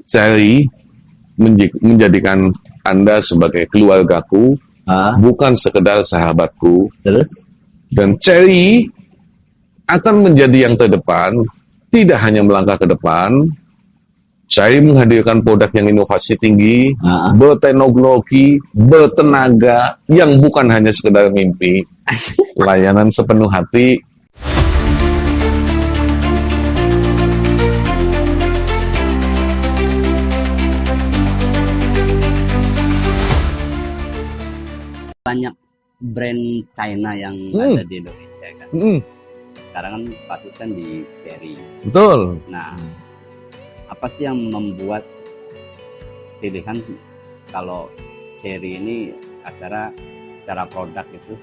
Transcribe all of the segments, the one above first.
Cherry menjadikan Anda sebagai keluargaku, bukan sekedar sahabatku. Terus? Dan Cherry akan menjadi yang terdepan, tidak hanya melangkah ke depan. Cherry menghadirkan produk yang inovasi tinggi, berteknologi, bertenaga, yang bukan hanya sekedar mimpi. Layanan sepenuh hati. Banyak brand China yang ada di Indonesia kan. Sekarang kan basis kan di Cherry. Betul. Nah, apa sih yang membuat pilihan kalau Cherry ini secara produk itu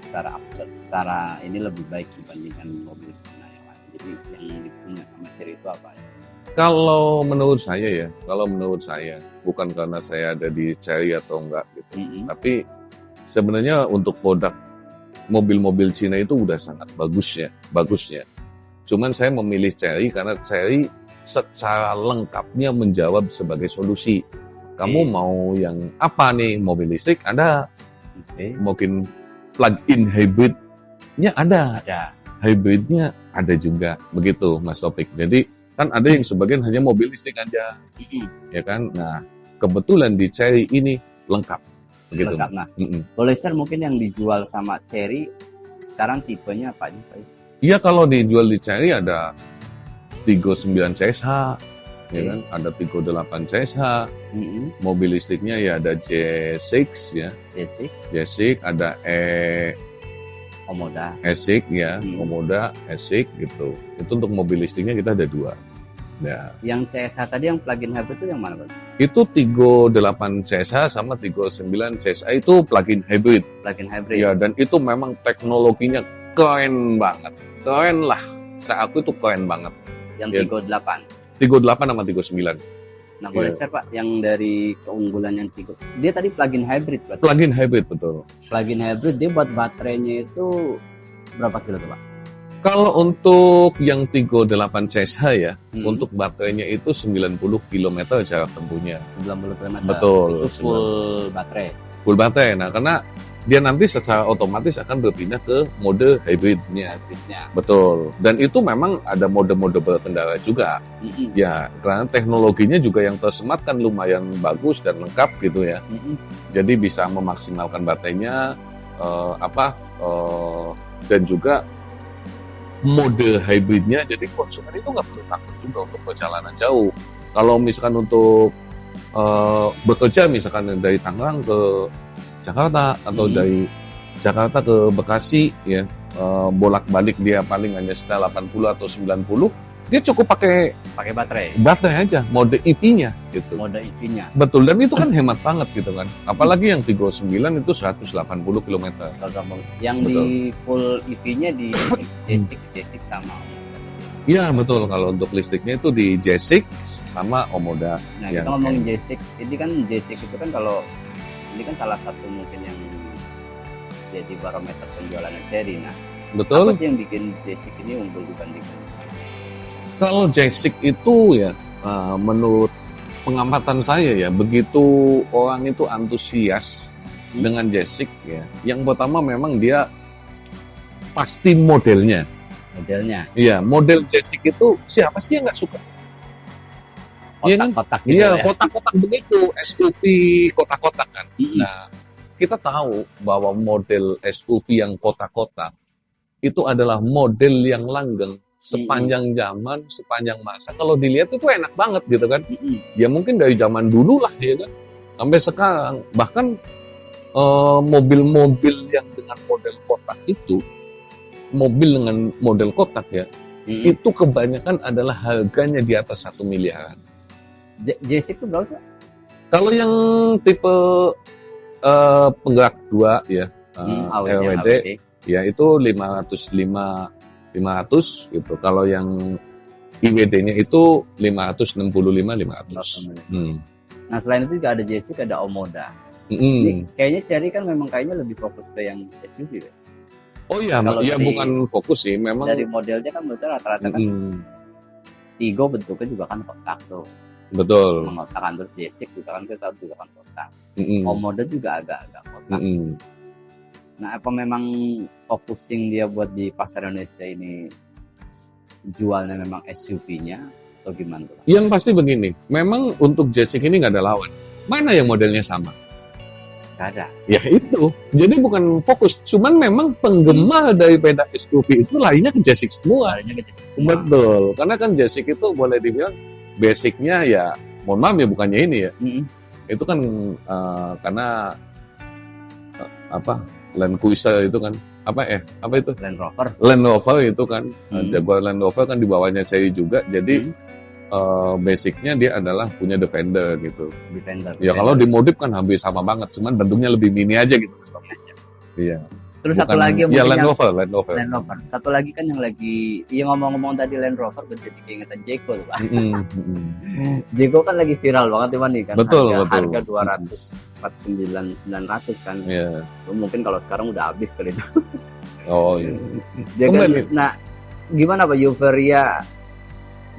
secara ini lebih baik dibandingkan mobil Cina yang lain. Jadi yang dipunya sama Cherry itu apa ya? Kalau menurut saya, bukan karena saya ada di Cherry atau enggak gitu. Tapi sebenarnya untuk produk mobil-mobil Cina itu udah sangat bagusnya. Cuman saya memilih Cherry karena Cherry secara lengkapnya menjawab sebagai solusi. Kamu mau yang apa nih? Mobil listrik ada, mungkin plug-in hybridnya ada, hybridnya ada juga, begitu Mas Topik. Jadi kan ada yang sebagian hanya mobil listrik aja, ya kan? Nah, kebetulan di Cherry ini lengkap. Begitu. Lengkap. Nah, boleh share mungkin yang dijual sama Cherry sekarang tipenya apa aja, Pak? Iya, kalau dijual di Cherry ada Tiggo 9 CSH, ya kan? Ada Tiggo 8 CSH. Mobil listriknya ya ada J6 ya. J6, ada Omoda. E6 ya, Omoda, E6 gitu. Itu untuk mobil listriknya kita ada 2. Ya. Yang CSH tadi yang plug-in hybrid itu yang mana, Pak? Itu Tiggo 8 CSH sama Tiggo 9 CSH itu plug-in hybrid. Plug-in hybrid. Ya, dan itu memang teknologinya keren banget. Keren lah. Saya aku itu keren banget. Yang Tiggo 8. Tiggo 8 sama Tiggo 9. Nah, boleh share Pak yang dari keunggulan yang Tiggo. Dia tadi plug-in hybrid, Pak. Plug-in hybrid, betul. Plug-in hybrid dia buat baterainya itu berapa kilo tuh, Pak? Kalau untuk yang Tiggo 8 CSH ya, untuk baterainya itu 90 km jarak tempuhnya. 90 km. Betul. Itu full baterai. Full baterai. Nah, karena dia nanti secara otomatis akan berpindah ke mode hybridnya. Betul. Dan itu memang ada mode-mode berkendara juga. Ya, karena teknologinya juga yang tersematkan lumayan bagus dan lengkap gitu ya. Jadi bisa memaksimalkan baterainya, dan juga mode hybridnya, jadi konsumen itu nggak perlu takut juga untuk perjalanan jauh. Kalau misalkan untuk bekerja, misalkan dari Tangerang ke Jakarta atau dari Jakarta ke Bekasi, ya bolak-balik dia paling hanya sekitar 80 atau 90, dia cukup pakai baterai aja, mode EV-nya gitu. Mode EV-nya. Betul, dan itu kan hemat banget gitu kan. Apalagi yang Tiggo 9 itu 180 km. Yang betul. Di full EV-nya di J6 sama Omoda. Iya, betul. Kalau untuk listriknya itu di J6 sama Omoda. Nah, kita ngomongin J6. Ini kan J6 itu kan kalau ini kan salah satu mungkin yang jadi barometer penjualan Cherry. Nah, betul. Apa sih yang bikin J6 ini unggul dibandingkan? Kalau J6 itu ya, menurut pengamatan saya ya, begitu orang itu antusias dengan J6 ya. Yang pertama memang dia pasti modelnya. Iya, model J6 itu siapa sih yang nggak suka? Kotak-kotak gitu. Iya, kotak-kotak begitu, SUV kotak-kotak kan. Nah, kita tahu bahwa model SUV yang kotak-kotak itu adalah model yang langgeng sepanjang zaman, sepanjang masa. Kalau dilihat itu enak banget gitu kan. Ya mungkin dari zaman dulu lah ya kan. Sampai sekarang. Bahkan mobil-mobil yang dengan model kotak itu, mobil dengan model kotak ya, itu kebanyakan adalah harganya di atas 1 miliaran. J6 itu berapa sih? Kalau yang tipe penggerak 2 ya, LWD, ya itu 500 gitu. Kalau yang IWD-nya itu 565. Nah, selain itu juga ada J6, ada Omoda. Ini kayaknya Cherry kan memang lebih fokus ke yang SUV ya. Oh iya, ya bukan fokus sih, memang dari modelnya kan rata-rata kan Tiggo bentuknya juga kan kotak tuh. Betul. Kotak kan, terus J6 juga kan kita juga kan kotak. Mm-mm. Komodo juga agak kotak. Mm-mm. Nah, apa memang focusing dia buat di pasar Indonesia ini jualnya memang SUV-nya atau gimana tuh? Yang pasti begini, memang untuk J6 ini nggak ada lawan. Mana yang modelnya sama? Gak ada. Ya itu. Jadi bukan fokus, cuman memang penggemar daripada SUV itu lainnya ke J6 semua. Jualnya ke J6 semua. Betul. Karena kan J6 itu boleh dibilang basicnya ya, mohon maaf ya bukannya ini ya. Mm-mm. Itu kan karena apa? Land Cruiser itu kan apa itu? Land Rover. Land Rover itu kan Hmm. Jaguar Land Rover kan di bawahnya saya juga. Jadi basicnya dia adalah punya Defender gitu. Defender. Ya kalau dimodif kan hampir sama banget, cuman bentuknya lebih mini aja gitu. Iya. Terus satu Bukan- lagi yang ya mungkin Land yang- Rover, Land Rover. Land Rover. Satu lagi kan yang lagi, iya ngomong-ngomong tadi Land Rover, gue jadi keingetan Jeko tuh Pak. Mm-mm, mm-mm. Jeko kan lagi viral banget Iwan nih kan. Betul, harga, betul. Harga 249.900 kan. Iya. Mungkin kalau sekarang udah habis kali itu. Oh iya. Dia kan, Tumben nih. nah gimana Pak euforia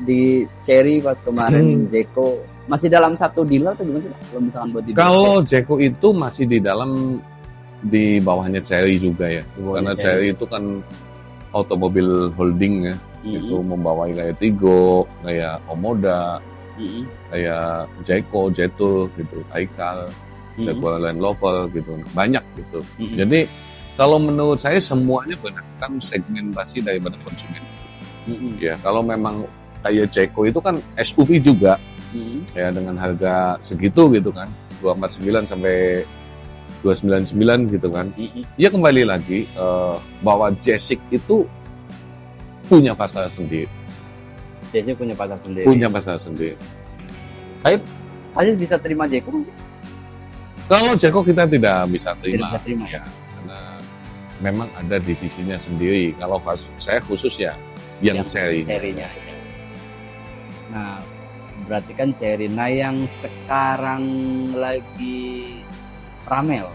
di Cherry pas kemarin Jeko masih dalam satu dealer atau gimana sih Pak? Kalau misalkan buat di Kalau Jeko itu masih di dalam di bawahnya Cherry juga ya. Karena Cherry itu kan automobil holding ya. Itu membawai kayak Tigo, kayak Omoda, kayak Jeko, Jetul gitu, Aikal, Jaguar Land Rover gitu. Banyak gitu. Jadi kalau menurut saya semuanya berdasarkan segmentasi daripada konsumen. Ya, kalau memang kayak Jeko itu kan SUV juga ya dengan harga segitu gitu kan, 249 sampai 299 gitu kan. Ya kembali lagi bahwa J6 itu punya pasar sendiri. JC punya pasar sendiri. Punya pasar sendiri. Aziz bisa terima Jeko nggak sih? Kalau Jeko kita tidak bisa Tidak terima. bisa terima. Ya, karena memang ada divisinya sendiri. Kalau saya khusus ya yang Cherry. Cherry-nya. Nah, berarti kan Cherry. Nah, yang sekarang lagi rame loh,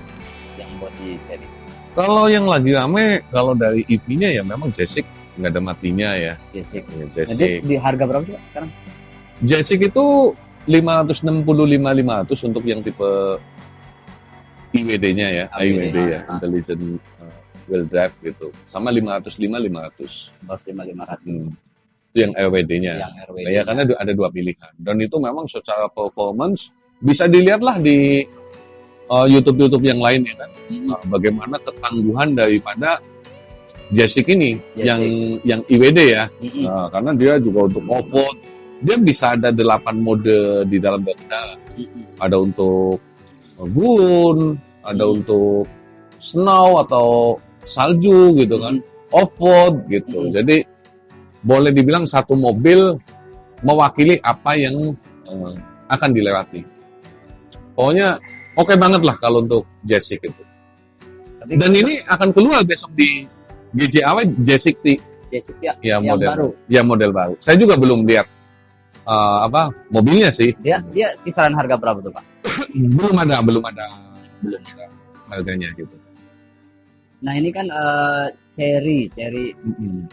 yang buat di Cherry. Kalau yang lagi rame, kalau dari EV-nya ya memang J6 nggak ada matinya ya. J6. Ya, Jadi J6. di harga berapa sih Pak sekarang? J6 itu 565.500 untuk yang tipe IWD-nya ya, IWD ya, Intelligent Wheel Drive gitu. Sama 505.500. Bos 5.500. Itu yang RWD-nya. Yang RWD. Ya karena ada dua pilihan. Dan itu memang secara performance bisa dilihatlah di YouTube yang lain ya kan. Bagaimana ketangguhan daripada J6 ini yang IWD ya. Karena dia juga untuk off-road. Dia bisa ada 8 mode di dalam berkendara. Ada untuk gurun, ada untuk snow atau salju gitu kan, off-road gitu. Jadi boleh dibilang satu mobil mewakili apa yang akan dilewati. Pokoknya oke banget lah kalau untuk J6 itu. Dan ini akan keluar besok di GJAW J6 J6 ya, ya yang model baru. Ya model baru. Saya juga belum lihat mobilnya sih. Dia kisaran harga berapa tuh Pak? belum ada harganya gitu. Nah ini kan Cherry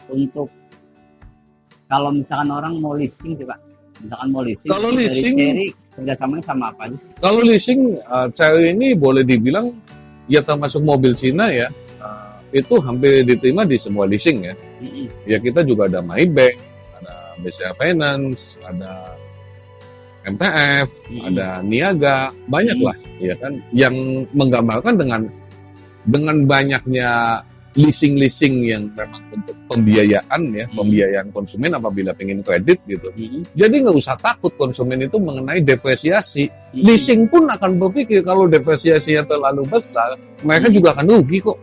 untuk kalau misalkan orang mau leasing sih Pak, misalkan mau leasing, Kalau dari leasing- Cherry kerjasamanya sama apa aja sih? Kalau leasing Cherry ini boleh dibilang ya termasuk mobil Cina ya, itu hampir diterima di semua leasing ya. Ya kita juga ada Maybank, ada BCA Finance, ada MTF, ada Niaga, banyak lah ya kan yang menggambarkan dengan banyaknya leasing yang memang untuk pembiayaan ya, pembiayaan konsumen apabila pengen kredit gitu. Jadi nggak usah takut konsumen itu mengenai depresiasi. Leasing pun akan berpikir kalau depresiasinya terlalu besar, mereka juga akan rugi kok.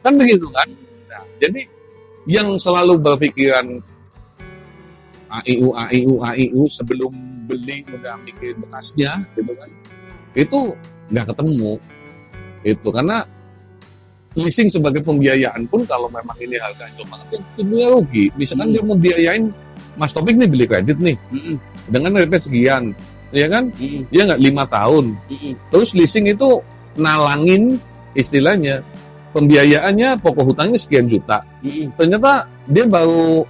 Kan begitu kan? Nah, jadi yang selalu berpikiran AIU sebelum beli udah mikir bekasnya gitu kan, itu nggak ketemu. Itu karena leasing sebagai pembiayaan pun kalau memang ini harganya cuma banget, tentunya rugi. Misalkan dia mau biayain Mas Topik nih beli kredit nih dengan RP sekian, ya kan? Dia nggak 5 tahun. Terus leasing itu nalangin istilahnya pembiayaannya, pokok hutangnya sekian juta. Ternyata dia baru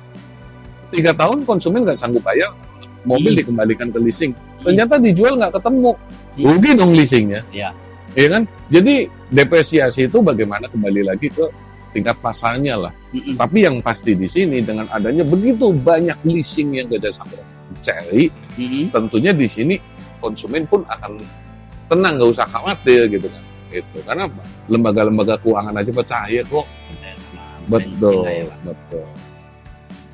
3 tahun konsumen nggak sanggup bayar, mobil dikembalikan ke leasing. Ternyata dijual nggak ketemu, rugi dong leasingnya. Iya. Iya kan? Jadi depresiasi itu bagaimana kembali lagi ke tingkat pasarnya lah. Tapi yang pasti di sini dengan adanya begitu banyak leasing yang kerjasama dengan Chery, tentunya di sini konsumen pun akan tenang, nggak usah khawatir gitu kan. Itu karena apa? Lembaga-lembaga keuangan aja percaya kok. Betul, betul.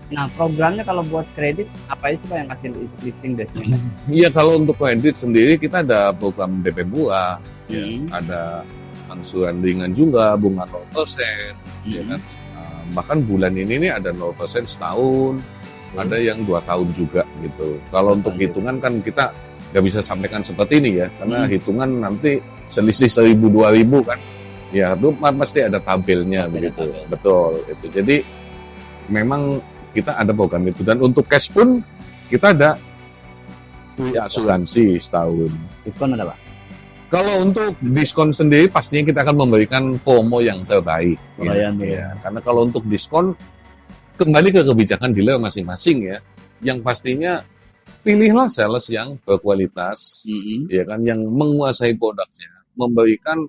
Nah, programnya kalau buat kredit apa sih Pak yang kasih leasing biasanya? Iya, kalau untuk kredit sendiri kita ada program DP murah, ya, ada angsuran ringan juga, bunga 0%, ya kan. Bahkan bulan ini nih ada 0% setahun, ada yang 2 tahun juga gitu. Kalau untuk hitungan kan kita nggak bisa sampaikan seperti ini ya, karena hitungan nanti selisih 1.000-2.000 kan. Ya, itu pasti ada tabelnya begitu. Betul, itu. Jadi memang kita ada program itu, dan untuk cash pun kita ada asuransi setahun. Diskon ada Pak? Kalau untuk diskon sendiri pastinya kita akan memberikan promo yang terbaik. Ya. Karena kalau untuk diskon kembali ke kebijakan dealer masing-masing ya. Yang pastinya pilihlah sales yang berkualitas, ya kan, yang menguasai produknya, memberikan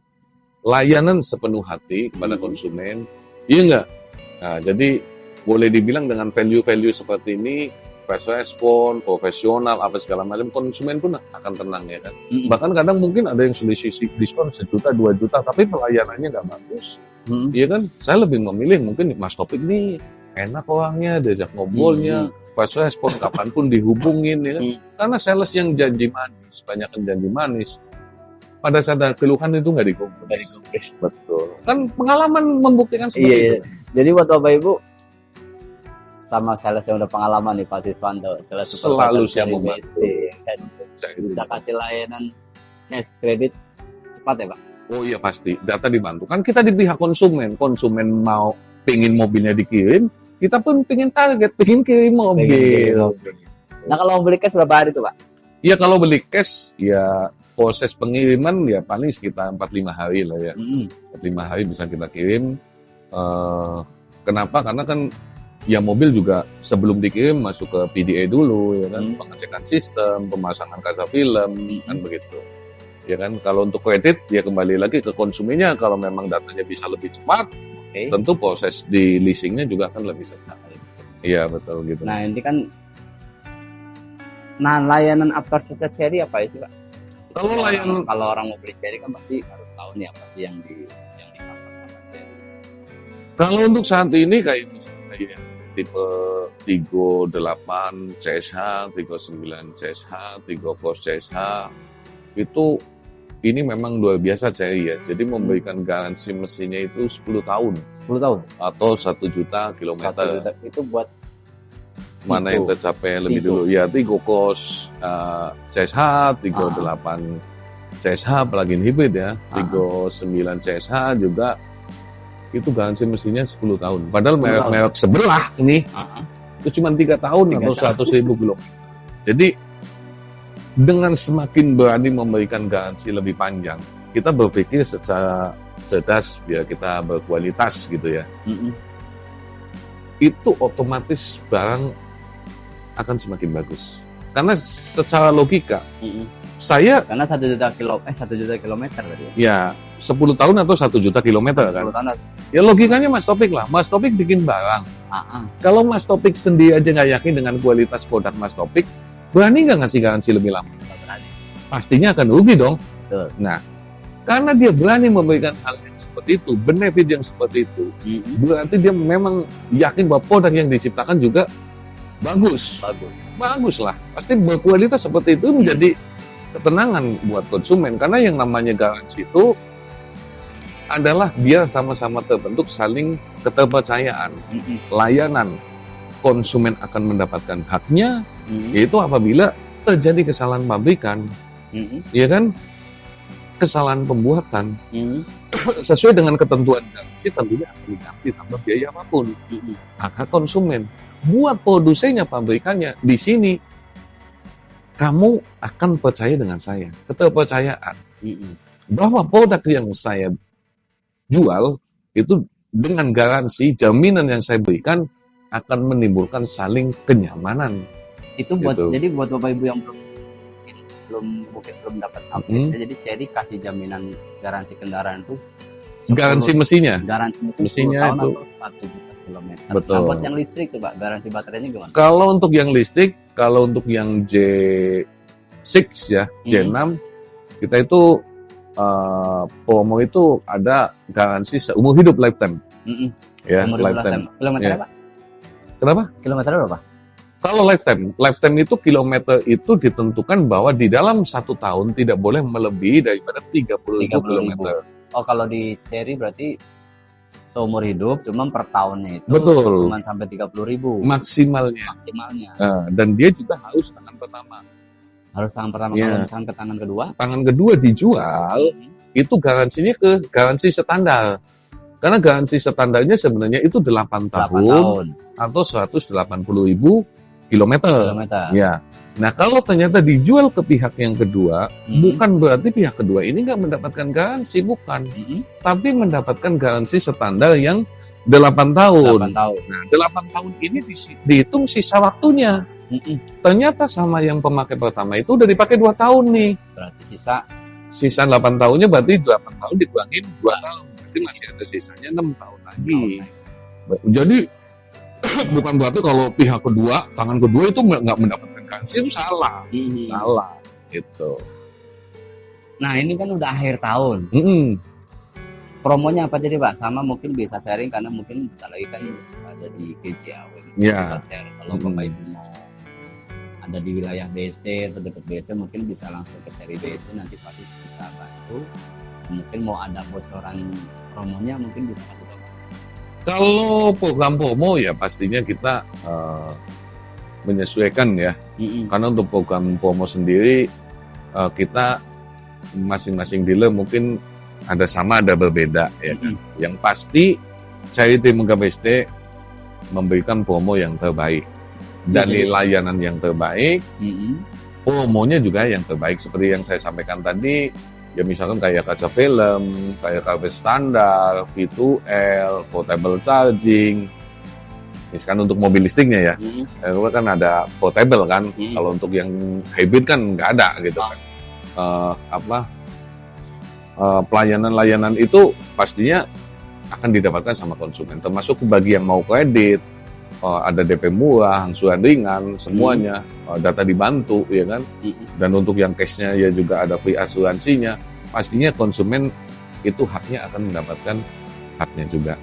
layanan sepenuh hati kepada konsumen. Iya enggak? Nah, jadi boleh dibilang dengan value-value seperti ini, fast respon, profesional, apa segala macam, konsumen pun akan tenang ya kan. Bahkan kadang mungkin ada yang selisih diskon 1 juta, 2 juta, tapi pelayanannya nggak bagus. Iya kan? Saya lebih memilih mungkin Mas Topik nih, enak orangnya, diajak ngobrolnya, fast respon, kapanpun dihubungin ya kan. Karena sales yang janji manis, banyak yang janji manis, pada saat ada keluhan itu nggak digubris. Betul. Kan pengalaman membuktikan seperti itu. Jadi buat Bapak Ibu, sama sales yang udah pengalaman nih Pak Siswanto, sales selalu siap membantu. Kan bisa kasih layanan cash kredit cepat ya Pak? Oh iya pasti, data dibantu. Kan kita di pihak konsumen mau pingin mobilnya dikirim, kita pun pingin target, pingin kirim mobil. Nah kalau mau beli cash berapa hari tuh Pak? Iya kalau beli cash, ya proses pengiriman ya paling sekitar 4-5 hari lah ya. 4-5 hari bisa kita kirim. Kenapa? Karena kan ya mobil juga sebelum dikirim masuk ke PDA dulu ya kan, pengecekan sistem, pemasangan kaca film kan begitu. Ya kan, kalau untuk kredit ya kembali lagi ke konsumennya, kalau memang datanya bisa lebih cepat, tentu proses di leasingnya juga akan lebih cepat. Iya betul gitu. Nah ini kan, layanan after sales Chery apa sih Pak? Kalau orang mau beli Chery kan pasti harus tahu nih apa sih yang di cover sama Chery. Kalau untuk saat ini kayak misalnya ya, tipe Tigo 8 CSH, Tigo 9 CSH, Tigo Cross CSH, itu ini memang luar biasa Chery ya. Jadi memberikan garansi mesinnya itu 10 tahun. 10 tahun? Atau 1 juta kilometer. 1 juta itu buat mana yang tercapai lebih dulu? Ya Tigo Cross CSH, Tigo 8 CSH plug-in hybrid ya. Tigo 9 CSH juga itu garansi mesinnya 10 tahun. Padahal merek sebelah ini itu cuma 3 tahun atau 100.000 kilometer. Jadi dengan semakin berani memberikan garansi lebih panjang, kita berpikir secara cerdas biar kita berkualitas gitu ya. Itu otomatis barang akan semakin bagus. Karena secara logika, karena 1 juta kilometer tadi ya 10 tahun atau 1 juta kilometer kan. Ya logikanya Mas Topik lah. Mas Topik bikin barang. Kalau Mas Topik sendiri aja nggak yakin dengan kualitas produk Mas Topik, berani nggak ngasih garansi lebih lama? Pastinya akan rugi dong. Nah, karena dia berani memberikan hal yang seperti itu, benefit yang seperti itu, berarti dia memang yakin bahwa produk yang diciptakan juga bagus lah. Pasti berkualitas seperti itu menjadi ketenangan buat konsumen, karena yang namanya garansi itu adalah dia sama-sama terbentuk saling keterpercayaan. Layanan konsumen akan mendapatkan haknya, yaitu apabila terjadi kesalahan pabrikan, ya kan, kesalahan pembuatan, sesuai dengan ketentuan garansi tentunya akan diganti tanpa biaya apapun. Hak konsumen buat produsennya, pabrikannya, di sini kamu akan percaya dengan saya, keterpercayaan bahwa produk yang saya jual itu dengan garansi, jaminan yang saya berikan akan menimbulkan saling kenyamanan. Itu buat Gitu. jadi buat Bapak Ibu yang mungkin belum dapat update, jadi Chery kasih jaminan garansi kendaraan itu 10 Garansi mesinnya. garansi Mesinnya 10 tahun itu. atau 1 juta kilometer. Betul. Nah, buat yang listrik tuh Pak, garansi baterainya gimana? Kalau untuk yang listrik, kalau untuk yang J6 ya, J6 kita itu promo itu ada garansi seumur hidup lifetime. Ya, Umur lifetime. Kilometernya Ya. Pak? Kenapa? Kilometernya berapa? Kalau lifetime itu kilometer itu ditentukan bahwa di dalam 1 tahun tidak boleh melebihi daripada 30.000 kilometer. Oh, kalau di Chery berarti seumur hidup, cuma per tahunnya itu Betul. cuma sampai 30.000 Maksimalnya. Dan dia juga harus tangan pertama. Harus tangan pertama. Ya. Kalau misalkan ke tangan kedua, Tangan kedua dijual, itu garansinya ke garansi standar. Karena garansi standarnya sebenarnya itu 8 tahun atau 180.000 kilometer. Ya. Nah, kalau ternyata dijual ke pihak yang kedua, bukan berarti pihak kedua ini nggak mendapatkan garansi, bukan. Tapi mendapatkan garansi standar yang 8 tahun. 8 tahun. Nah, 8 tahun ini dihitung sisa waktunya. Ternyata sama yang pemakai pertama itu udah dipakai 2 tahun nih. Berarti Sisa 8 tahunnya berarti 8 tahun dikurangin 2 tahun. Berarti masih ada sisanya 6 tahun lagi. Jadi bukan berarti kalau pihak kedua, tangan kedua itu nggak mendapatkan garansi, itu salah. Salah gitu. Nah, ini kan udah akhir tahun. Promonya apa jadi Pak? Sama mungkin bisa sharing karena mungkin bentar lagi kan ada di KJAW. Ya. Bisa share kalau Bapak Ibu mau ada di wilayah BSD atau dekat BSD mungkin bisa langsung ke Chery BSD, nanti pasti bisa bantu. Mungkin mau ada bocoran promonya mungkin bisa kasih tahu. Kalau program promo ya pastinya kita menyesuaikan ya. Karena untuk program promo sendiri kita masing-masing dealer mungkin ada sama ada berbeda ya kan. Yang pasti Chery Timika BSD memberikan promo yang terbaik. Dari layanan yang terbaik, promonya juga yang terbaik. Seperti yang saya sampaikan tadi, ya misalkan kayak kaca film, kayak karpet standar, V2L, portable charging. Misalkan untuk mobil listriknya ya, kan ada portable kan. Kalau untuk yang hybrid kan nggak ada gitu kan. Pelayanan-layanan itu pastinya akan didapatkan sama konsumen. Termasuk bagi yang mau kredit, ada DP murah, angsuran ringan, semuanya, data dibantu, ya kan. Dan untuk yang cashnya ya juga ada free asuransinya. Pastinya konsumen itu haknya akan mendapatkan haknya juga.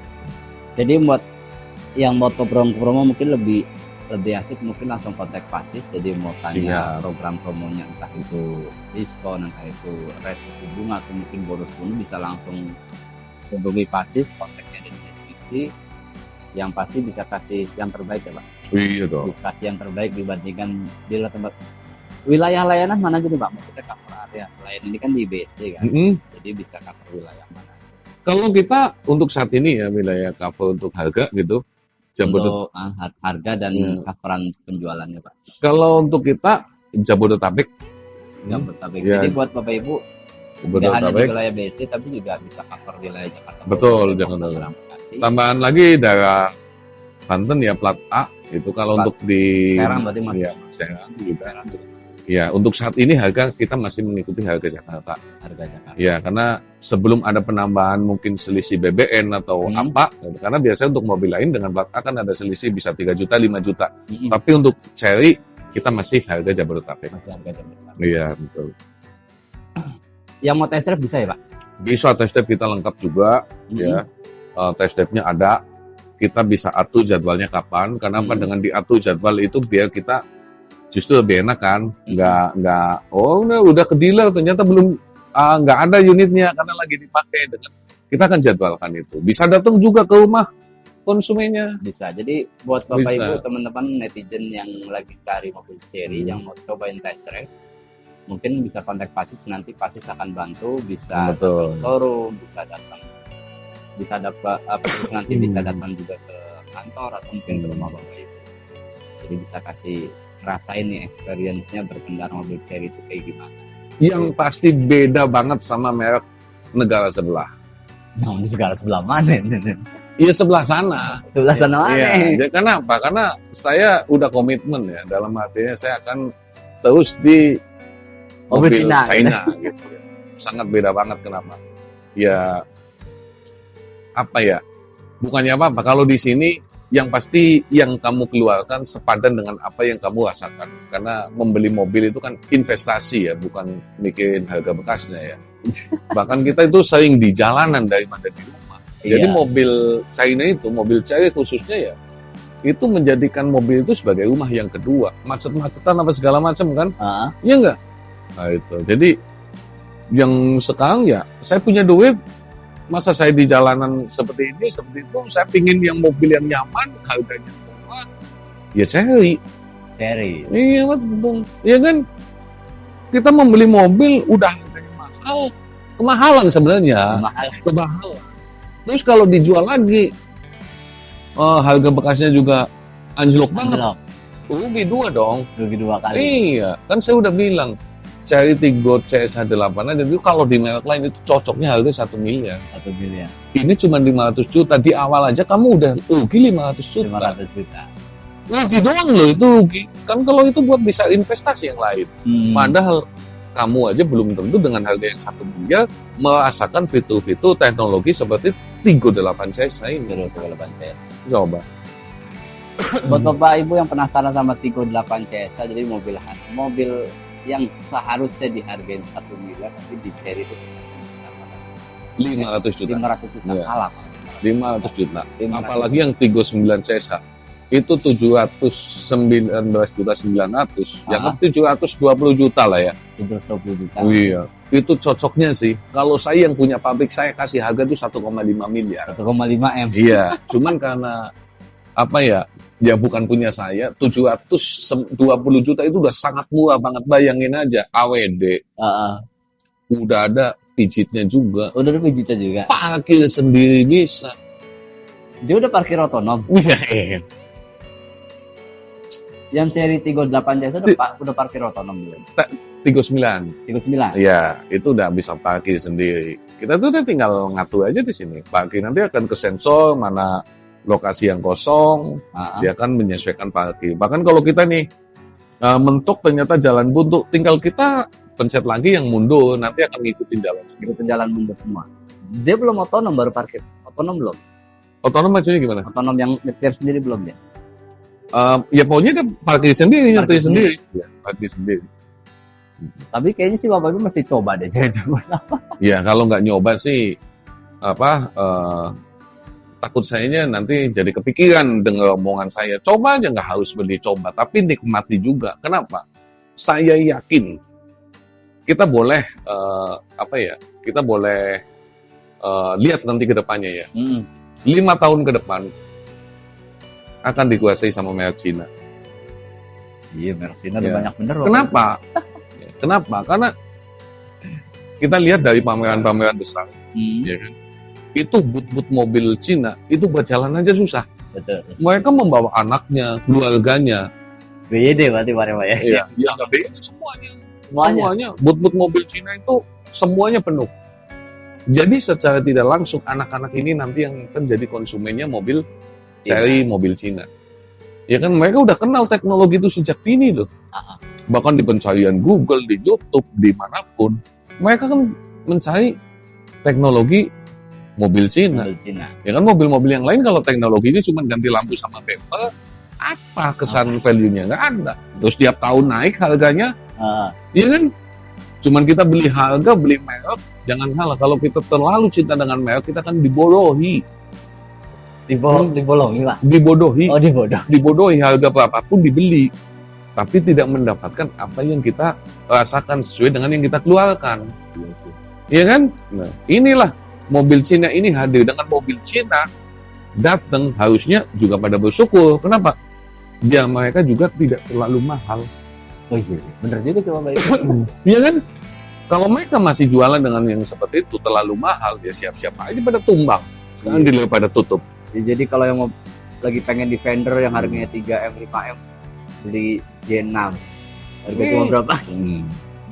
Jadi buat yang mau promo mungkin lebih asik mungkin langsung kontak Pasis. Jadi mau tanya program promonya, entah itu diskon, entah itu rate suku bunga atau mungkin bonus pun bisa langsung hubungi Pasis, kontaknya di deskripsi. Yang pasti bisa kasih yang terbaik ya Pak. Iya dong. Bisa kasih yang terbaik dibandingkan di tempat. Wilayah layanan mana aja nih Pak? Maksudnya cover area selain ini kan di BSD kan. Jadi bisa cover wilayah mana aja. Kalau kita untuk saat ini ya wilayah cover untuk harga gitu. Untuk harga dan coveran penjualannya Pak. Kalau untuk kita Jabodetabek. Jabodetabek. Ya. Jadi buat Bapak Ibu tidak hanya di wilayah BSD tapi juga bisa cover wilayah Jakarta. Betul, Jakarta. Tambahan lagi daerah Banten ya plat A itu kalau untuk di Serang berarti masih ya, Serang juga. Ya, untuk saat ini harga kita masih mengikuti harga Jakarta. Harga Jakarta. Ya, karena sebelum ada penambahan mungkin selisih BBN atau apa, karena biasanya untuk mobil lain dengan plat A kan ada selisih bisa 3 juta, 5 juta. Tapi untuk Chery kita masih harga Jabodetabek. Masih harga Jabodetabek. Iya, betul. Yang mau test drive bisa ya, Pak? Bisa, test drive kita lengkap juga, ya. Test drive-nya ada. Kita bisa atur jadwalnya kapan, karena apa dengan diatur jadwal itu biar kita justru lebih enak kan, nggak udah ke dealer ternyata belum nggak ada unitnya karena lagi dipakai, dengan kita akan jadwalkan itu. Bisa datang juga ke rumah konsumennya. Bisa. Jadi buat Bapak Ibu teman-teman netizen yang lagi cari mobil Chery yang mau cobain test drive, mungkin bisa kontak Pasis, nanti Pasis akan bantu, bisa datang showroom, bisa datang nanti bisa datang juga ke kantor atau mungkin ke rumah Bapak Ibu. Jadi bisa kasih rasain nih experience-nya berkendara mobil Chery itu kayak gimana. Yang pasti beda banget sama merek negara sebelah. Negara sebelah mana? Iya sebelah sana. Sebelah sana mana? Iya. Kenapa? Karena saya udah komitmen ya, dalam artinya saya akan terus di mobil China gitu ya. Sangat beda banget. Kenapa? Ya apa ya? Bukannya apa-apa. Kalau di sini yang pasti yang kamu keluarkan sepadan dengan apa yang kamu rasakan. Karena membeli mobil itu kan investasi ya, bukan mikirin harga bekasnya ya. Bahkan kita itu sering di jalanan daripada di rumah. Jadi mobil China itu, mobil China khususnya ya, itu menjadikan mobil itu sebagai rumah yang kedua. Macet-macetan apa segala macam kan? Iya enggak? Nah itu. Jadi yang sekarang ya, saya punya duit, masa saya di jalanan seperti ini, seperti itu, saya pingin yang mobil yang nyaman, harganya murah, ya cari. Iya betul. Iya kan? Kita membeli mobil udah harganya mahal, kemahalan sebenarnya. Kemahalan. Terus kalau dijual lagi, harga bekasnya juga anjlok banget. Rugi dua dong. Rugi dua kali. Iya, kan saya udah bilang, cari Tiggo CS8 aja, itu kalau di merek lain itu cocoknya harga 1 miliar. 1 miliar. Ini cuma 500 juta, di awal aja kamu udah rugi 500 juta. 500 juta. Rugi doang loh itu rugi. Kan kalau itu buat bisa investasi yang lain. Padahal kamu aja belum tentu dengan harga yang 1 miliar merasakan fitur-fitur teknologi seperti Tiggo 8 CS ini. Tiggo 8 CS. Coba. Buat Bapak Ibu yang penasaran sama Tiggo 8 CS, jadi mobil yang seharusnya dihargain 1 miliar, tapi di seri itu 500 juta. 500 juta Ya. salah. 500 juta. 500 Apalagi yang Tiggo 9 CSH itu 719 juta 900, ya kan 720 juta lah ya. 720 juta. Iya, itu cocoknya sih. Kalau saya yang punya pabrik, saya kasih harga itu 1,5 miliar. 1,5 M. Iya, cuman karena apa ya? Ya bukan punya saya, 720 juta itu udah sangat murah banget. Bayangin aja, AWD. Udah ada pijitnya juga. Udah ada pijitnya juga. Parkir sendiri bisa. Dia udah parkir otonom. Iya. Yang seri Tiggo 8 CS udah parkir otonom belum? Tiggo 9. Tiggo 9. Iya, itu udah bisa parkir sendiri. Kita tuh udah tinggal ngatur aja di sini. Parkir nanti akan ke sensor mana lokasi yang kosong, dia akan menyesuaikan parkir. Bahkan kalau kita nih mentok ternyata jalan buntu, tinggal kita pencet lagi yang mundur, nanti akan ngikutin jalan. Ngikutin jalan mundur semua. Dia belum otonom, baru parkir. Otonom belum? Otonom maksudnya gimana? Otonom yang nyetir sendiri belum ya? Ya pokoknya dia parkir sendiri, nyetir sendiri. Ya, parkir sendiri. Tapi kayaknya sih Bapak Ibu mesti coba deh. Ya kalau nggak nyoba sih, takut sayanya nanti jadi kepikiran dengan omongan saya. Coba aja, nggak harus beli coba, tapi nikmati juga. Kenapa? Saya yakin kita boleh kita boleh lihat nanti ke depannya ya. 5 tahun ke depan akan dikuasai sama merek Cina. Iya, merek Cina udah banyak bener. Kenapa? Kenapa? Karena kita lihat dari pameran-pameran besar, ya kan? Itu but-but mobil Cina itu berjalan aja susah. Betul. Mereka membawa anaknya, keluarganya. BYD berarti Pak ya? Iya, BYD semuanya. But-but mobil Cina itu semuanya penuh. Jadi secara tidak langsung anak-anak ini nanti yang akan jadi konsumennya mobil seri mobil Cina. Ya kan mereka udah kenal teknologi itu sejak dini loh. Bahkan di pencarian Google, di YouTube, dimanapun mereka kan mencari teknologi mobil Cina. Ya kan mobil-mobil yang lain kalau teknologinya cuma ganti lampu sama bumper, apa kesan value-nya? Nggak ada. Terus tiap tahun naik harganya, ya kan? Cuman kita beli harga, beli merek, jangan salah. Kalau kita terlalu cinta dengan merek, kita akan dibodohi. Dibodohi, Pak? Dibodohi. Oh, dibodohi. Harga berapapun dibeli. Tapi tidak mendapatkan apa yang kita rasakan sesuai dengan yang kita keluarkan. Iya kan? Nah, inilah mobil Cina ini hadir. Dengan mobil Cina datang harusnya juga pada bersyukur. Kenapa? Biar mereka juga tidak terlalu mahal. Oh iya, bener juga sih Bapak Ibu. Iya kan? Kalau mereka masih jualan dengan yang seperti itu terlalu mahal, ya siap-siap aja pada tumbang. Sekarang dilihat pada tutup. Ya, jadi kalau yang mau lagi pengen Defender yang harganya 3M, 5M, beli J6. Harga cuma berapa?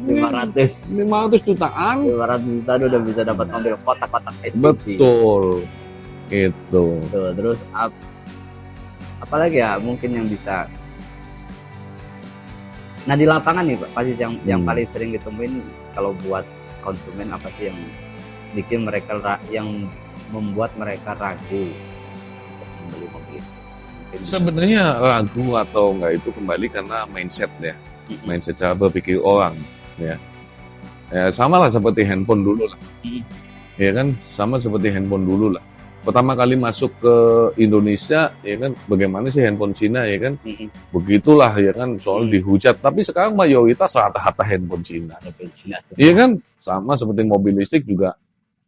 500 500 jutaan. 500 juta udah bisa dapat mobil kotak-kotak SUV. Betul. Itu. Tuh, terus apalagi ya mungkin yang bisa. Nah di lapangan nih Pak, pasti yang paling sering ditemuin kalau buat konsumen apa sih yang bikin mereka yang membuat mereka ragu untuk membeli mobil listrik? Sebenarnya ragu atau enggak itu kembali karena mindset ya, mindset cara berpikir orang ya. Ya sama lah seperti handphone dulu lah. Ya kan, sama seperti handphone dulu lah. Pertama kali masuk ke Indonesia, ya kan, bagaimana sih handphone Cina, ya kan? Begitulah, ya kan, soal dihujat. Tapi sekarang mayoritas rata-rata handphone Cina. Iya kan? Sama seperti mobil listrik juga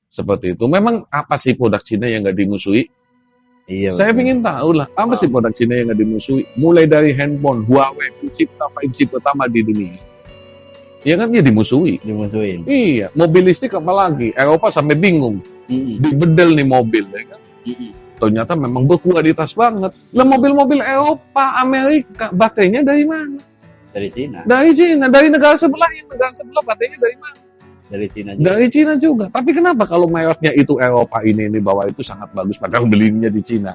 seperti itu. Memang apa sih produk Cina yang nggak dimusuhi? Iya, Saya ingin tahu lah, apa sih produk Cina yang nggak dimusuhi? Mulai dari handphone, Huawei, pencipta 5G pertama di dunia. Iya kan, dia dimusuhin. Iya, mobil listrik apalagi? Eropa sampai bingung. Dibedel nih mobil, ya kan? Ternyata memang berkualitas banget. Lah mobil-mobil Eropa, Amerika, baterainya dari mana? Dari Cina. Dari Cina, dari negara sebelah. Yang negara sebelah baterainya dari mana? Dari Cina juga. Dari Cina juga. Tapi kenapa kalau mereknya itu Eropa ini bahwa itu sangat bagus, padahal belinya di Cina.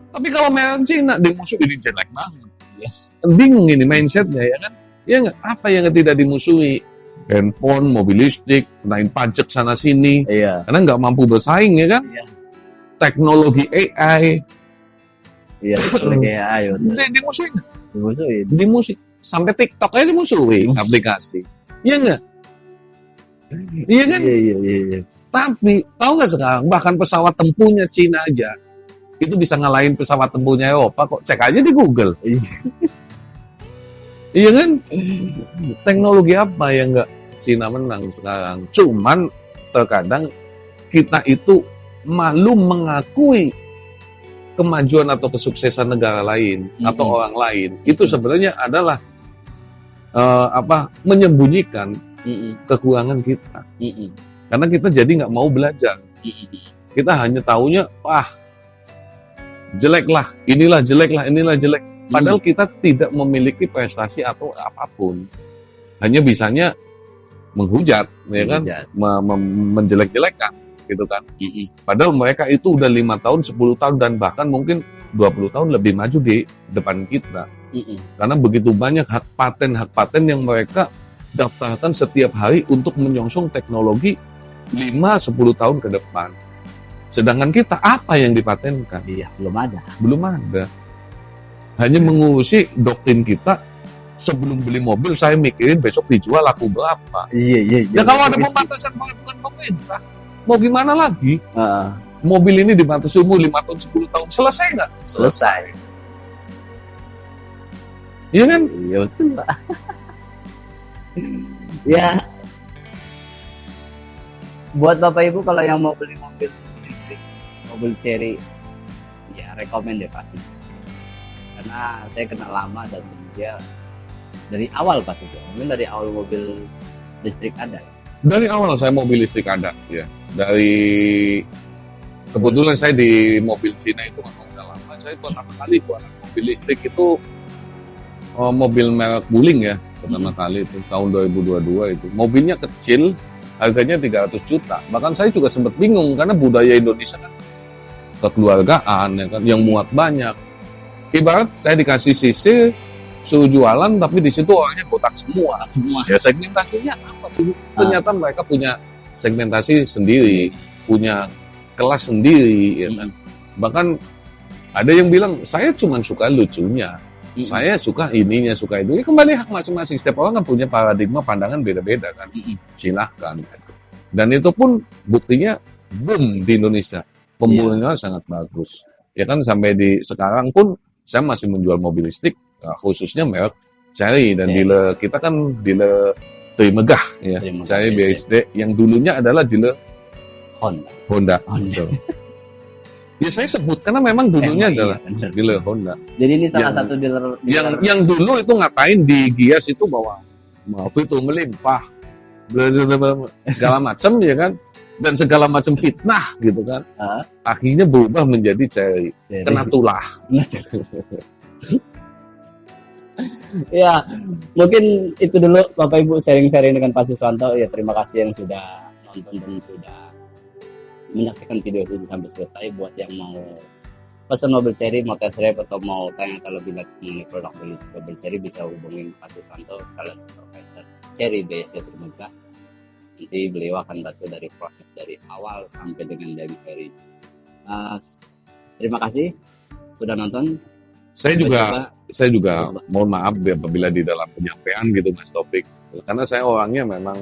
Tapi kalau merek Cina, dimusuhi ini jelek banget. Yes. Bingung ini mindsetnya, ya kan? Ya nggak? Apa yang tidak dimusuhi? Handphone, mobil listrik, naik pajak sana sini, karena nggak mampu bersaing, ya kan? Teknologi AI, teknologi AI, dimusuhin, sampai TikTok aja dimusuhin aplikasi, ya nggak? Iya kan? Iya. Tapi tahu nggak sekarang bahkan pesawat tempurnya Cina aja itu bisa ngalahin pesawat tempurnya Eropa kok, cek aja di Google. Iya kan? Teknologi apa yang nggak Cina menang sekarang? Cuman terkadang kita itu malu mengakui kemajuan atau kesuksesan negara lain atau orang lain. Itu sebenarnya adalah menyembunyikan kekurangan kita. Karena kita jadi nggak mau belajar. Kita hanya taunya, wah jelek lah, inilah jelek. Padahal kita tidak memiliki prestasi atau apapun. Hanya bisanya menghujat, ya kan? Menjelek-jelekan, gitu kan? Padahal mereka itu udah 5 tahun, 10 tahun, dan bahkan mungkin 20 tahun lebih maju di depan kita. Karena begitu banyak hak paten yang mereka daftarkan setiap hari untuk menyongsong teknologi 5-10 tahun ke depan. Sedangkan kita, apa yang dipatenkan? Belum ada. Hanya mengurusi doktrin kita, sebelum beli mobil saya mikirin besok dijual laku berapa. Iya. Ya kalau ada pembatasan pengaturan pemerintah, mau gimana lagi? Mobil ini dibatasi umur 5 tahun, 10 tahun, selesai nggak? Selesai. Iya kan? Iya betul Pak. Ya, buat Bapak Ibu kalau yang mau beli mobil listrik, mobil Chery, ya rekomend deh pasti. Karena saya kenal lama dan dia dari awal pasti sih. Mungkin dari awal mobil listrik ada. Dari awal saya mobil listrik ada, ya. Kebetulan saya di mobil Cina itu udah lama. Saya pertama kali jualan mobil listrik itu mobil merek Wuling ya, pertama kali itu tahun 2022 itu. Mobilnya kecil, harganya 300 juta. Bahkan saya juga sempat bingung karena budaya Indonesia kan kekeluargaan, ya kan, yang muat banyak. Ibarat saya dikasih sisi suruh jualan, tapi di situ orangnya botak semua. Ya segmentasinya apa sih? Ternyata mereka punya segmentasi sendiri, punya kelas sendiri. Ya kan? Bahkan ada yang bilang saya cuma suka lucunya, saya suka ininya, suka itu. Ini kembali hak masing-masing. Setiap orang kan punya paradigma pandangan beda-beda kan. Silahkan. Dan itu pun buktinya boom di Indonesia. Pembunuhannya sangat bagus. Ya kan sampai di sekarang pun saya masih menjual mobil listrik, khususnya merek Chery, dan dealer kita kan dealer Trimegah ya. Chery BSD yang dulunya adalah dealer Honda. Ya saya sebut karena memang dulunya adalah dealer Honda. Jadi ini salah satu dealer yang dulu itu ngapain di Gias itu bawa itu melimpah segala macam ya kan, dan segala macam fitnah gitu kan. Akhirnya berubah menjadi Chery. Kena tulah. Ya, mungkin itu dulu Bapak Ibu sharing-sharing dengan Pak Siswanto. Ya terima kasih yang sudah nonton dan sudah menyaksikan video ini sampai selesai. Buat yang mau pesan mobil seri, mau test drive atau mau tanya lebih lanjut mengenai produk mobil seri, bisa hubungin Pak Susanto, salah satu supervisor Cherry BSD Terbuka. Nanti beliau akan bantu dari proses dari awal sampai dengan delivery. Terima kasih sudah nonton. Saya juga mohon maaf apabila di dalam penyampaian gitu Mas Topik, karena saya orangnya memang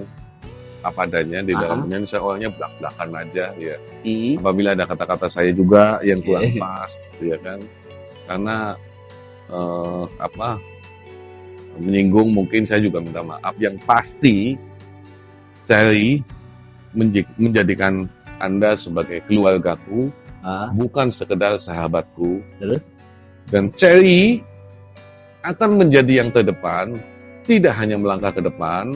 apa adanya di dalam penyanyi, saya orangnya belak-belakan aja ya. Apabila ada kata-kata saya juga yang kurang pas, ya kan, karena menyinggung, mungkin saya juga minta maaf. Yang pasti Cherry menjadikan Anda sebagai keluargaku, bukan sekedar sahabatku. Terus? Dan Cherry akan menjadi yang terdepan, tidak hanya melangkah ke depan.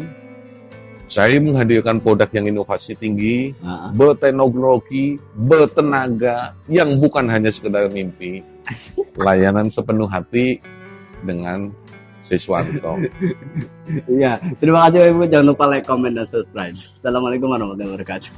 Saya menghadirkan produk yang inovasi tinggi, berteknologi, bertenaga, yang bukan hanya sekedar mimpi. Layanan sepenuh hati dengan Siswanto. Iya, terima kasih Ibu. Jangan lupa like, comment, dan subscribe. Assalamualaikum warahmatullahi wabarakatuh.